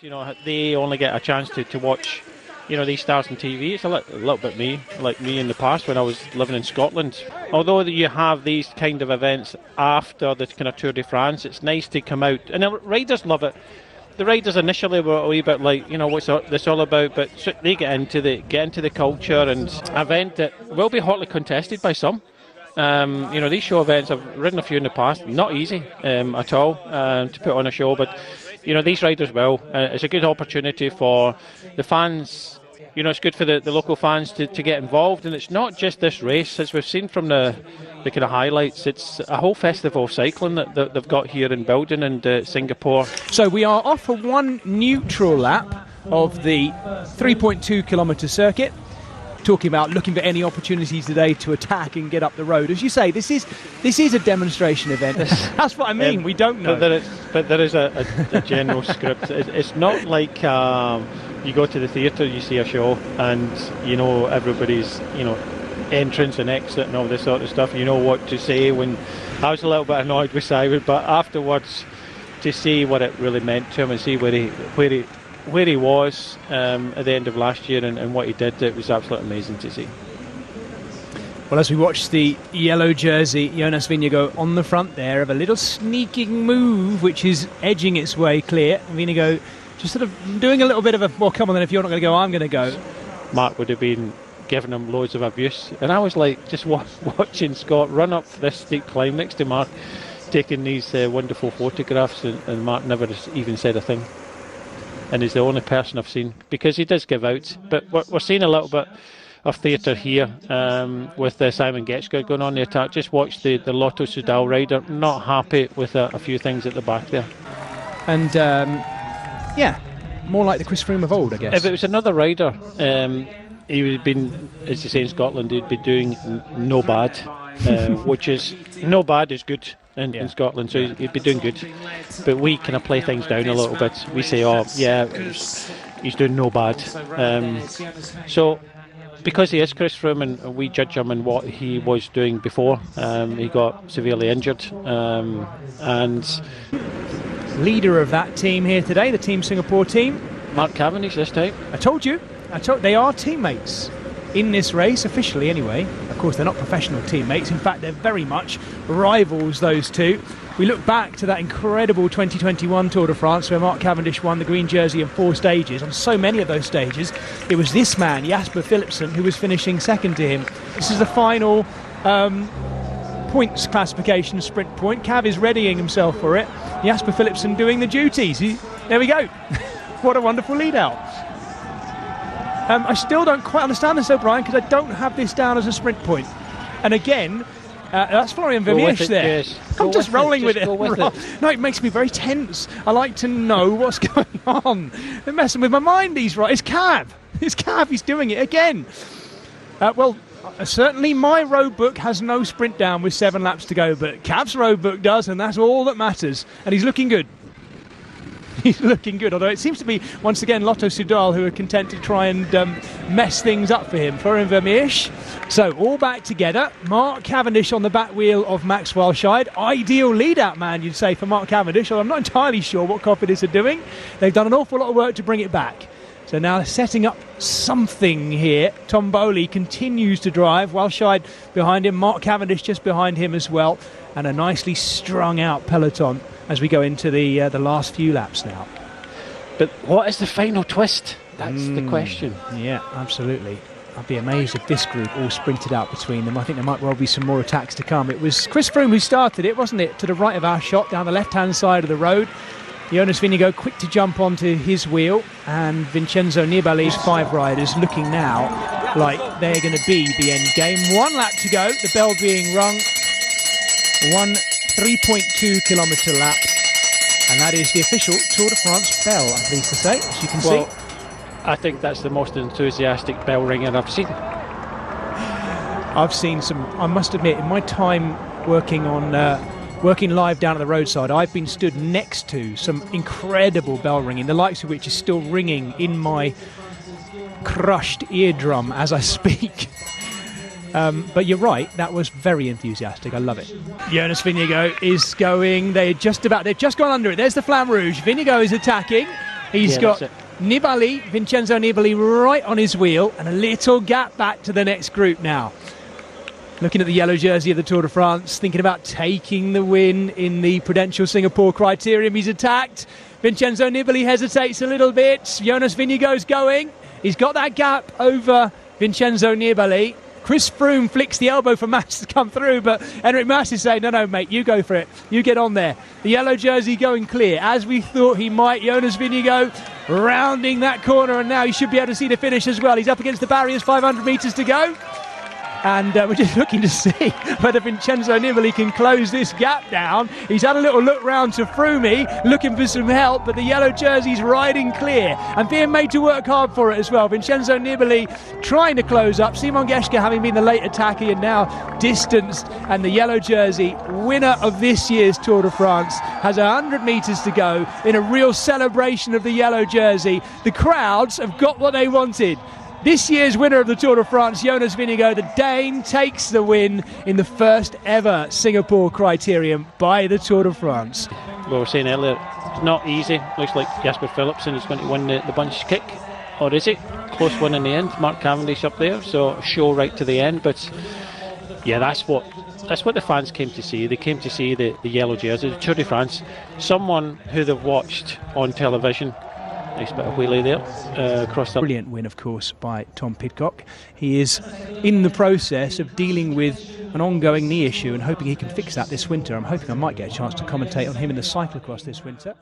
You know, they only get a chance to watch, you know, these stars on TV. It's a little bit like me in the past when I was living in Scotland. Although you have these kind of events after the kind of Tour de France, it's nice to come out, and the riders love it. The riders initially were a wee bit like, you know, what's this all about? But they get into the culture, and an event that will be hotly contested by some. You know, these show events, I've ridden a few in the past, not easy at all to put on a show, but you know, these riders will. It's a good opportunity for the fans. You know, it's good for the local fans to get involved, and it's not just this race. As we've seen from the kind of highlights, it's a whole festival of cycling that they've got here in Belgium and Singapore. So we are off for one neutral lap of the 3.2 kilometre circuit. Talking about looking for any opportunities today to attack and get up the road. As you say, this is a demonstration event. That's what I mean. We don't know. But there is a general script. It's not like you go to the theatre, you see a show, and you know everybody's, you know, entrance and exit and all this sort of stuff. You know what to say. When I was a little bit annoyed with Simon, but afterwards, to see what it really meant to him and see where he was at the end of last year and what he did, it was absolutely amazing to see. Well, as we watch the yellow jersey, Jonas Vingeagaard on the front there of a little sneaking move which is edging its way clear. Vingeagaard just sort of doing a little bit of a, well, come on then, if you're not going to go, I'm going to go. Mark would have been giving him loads of abuse, and I was like just watching Scott run up this steep climb next to Mark, taking these wonderful photographs, and Mark never even said a thing. And he's the only person I've seen, because he does give out. But we're seeing a little bit of theatre here with Simon Getchgood going on the attack. Just watch the Lotto Soudal rider, not happy with a few things at the back there. And yeah, more like the Chris Froome of old, I guess. If it was another rider, he would have been, as you say in Scotland, he'd be doing no bad, which is, no bad is good. In Scotland, so he'd be doing good, but we kind of play things down a little bit. We say, oh yeah, he's doing no bad, so because he is Chris Froome and we judge him on what he was doing before, he got severely injured, and leader of that team here today, the Team Singapore team, Mark Cavendish this time. I told you they are teammates in this race, officially anyway. Of course, they're not professional teammates. In fact, they're very much rivals, those two. We look back to that incredible 2021 Tour de France where Mark Cavendish won the green jersey in 4 stages. On so many of those stages, it was this man, Jasper Philipsen, who was finishing second to him. This is the final points classification sprint point. Cav is readying himself for it. Jasper Philipsen doing the duties. There we go. What a wonderful lead out. I still don't quite understand this, O'Brien, because I don't have this down as a sprint point. And again, that's Florian Vermeersch there. I'm just rolling with it. No, it makes me very tense. I like to know what's going on. They're messing with my mind, these right. It's Cav. He's doing it again. Well, certainly my road book has no sprint down with 7 laps to go, but Cav's road book does, and that's all that matters. And he's looking good. He's looking good, although it seems to be, once again, Lotto Soudal who are content to try and mess things up for him. Florian Vermeersch. So, all back together. Mark Cavendish on the back wheel of Max Walscheid. Ideal lead-out man, you'd say, for Mark Cavendish, although I'm not entirely sure what Cofidis are doing. They've done an awful lot of work to bring it back. So now setting up something here. Tom Bowley continues to drive. Walscheid behind him. Mark Cavendish just behind him as well. And a nicely strung out peloton as we go into the last few laps now. But what is the final twist? That's the question. Yeah, absolutely. I'd be amazed if this group all sprinted out between them. I think there might well be some more attacks to come. It was Chris Froome who started it, wasn't it? To the right of our shot, down the left-hand side of the road. Jonas Vingegaard quick to jump onto his wheel, and Vincenzo Nibali's 5 riders looking now like they're going to be the end game. 1 lap to go, the bell being rung. 3.2 kilometre lap, and that is the official Tour de France bell, I'm pleased to say, as you can see. I think that's the most enthusiastic bell ringer I've seen. I've seen some, I must admit, in my time working live down at the roadside, I've been stood next to some incredible bell ringing, the likes of which is still ringing in my crushed eardrum as I speak. But you're right, that was very enthusiastic. I love it. Jonas Vingegaard is going. They've just gone under it. There's the Flamme Rouge. Vingegaard is attacking. He's got Nibali, Vincenzo Nibali, right on his wheel, and a little gap back to the next group now. Looking at the yellow jersey of the Tour de France, thinking about taking the win in the Prudential Singapore Criterium. He's attacked. Vincenzo Nibali hesitates a little bit. Jonas Vingegaard's going. He's got that gap over Vincenzo Nibali. Chris Froome flicks the elbow for Mas to come through, but Enric Mas is saying, no, mate, you go for it. You get on there. The yellow jersey going clear, as we thought he might. Jonas Vingegaard rounding that corner, and now he should be able to see the finish as well. He's up against the barriers, 500 metres to go. And we're just looking to see whether Vincenzo Nibali can close this gap down. He's had a little look round to Froome, looking for some help, but the yellow jersey's riding clear and being made to work hard for it as well. Vincenzo Nibali trying to close up. Simon Geschke, having been the late attacker, and now distanced. And the yellow jersey, winner of this year's Tour de France, has 100 metres to go in a real celebration of the yellow jersey. The crowds have got what they wanted. This year's winner of the Tour de France, Jonas Vingegaard, the Dane, takes the win in the first ever Singapore Criterium by the Tour de France. Well, we were saying earlier, it's not easy. Looks like Jasper Philipsen is going to win the bunch kick. Or is it? Close one in the end. Mark Cavendish up there, so show right to the end. But yeah, that's what the fans came to see. They came to see the yellow jersey, the Tour de France. Someone who they've watched on television. Nice bit of wheelie there across the... Brilliant win, of course, by Tom Pidcock. He is in the process of dealing with an ongoing knee issue and hoping he can fix that this winter. I'm hoping I might get a chance to commentate on him in the cyclocross this winter.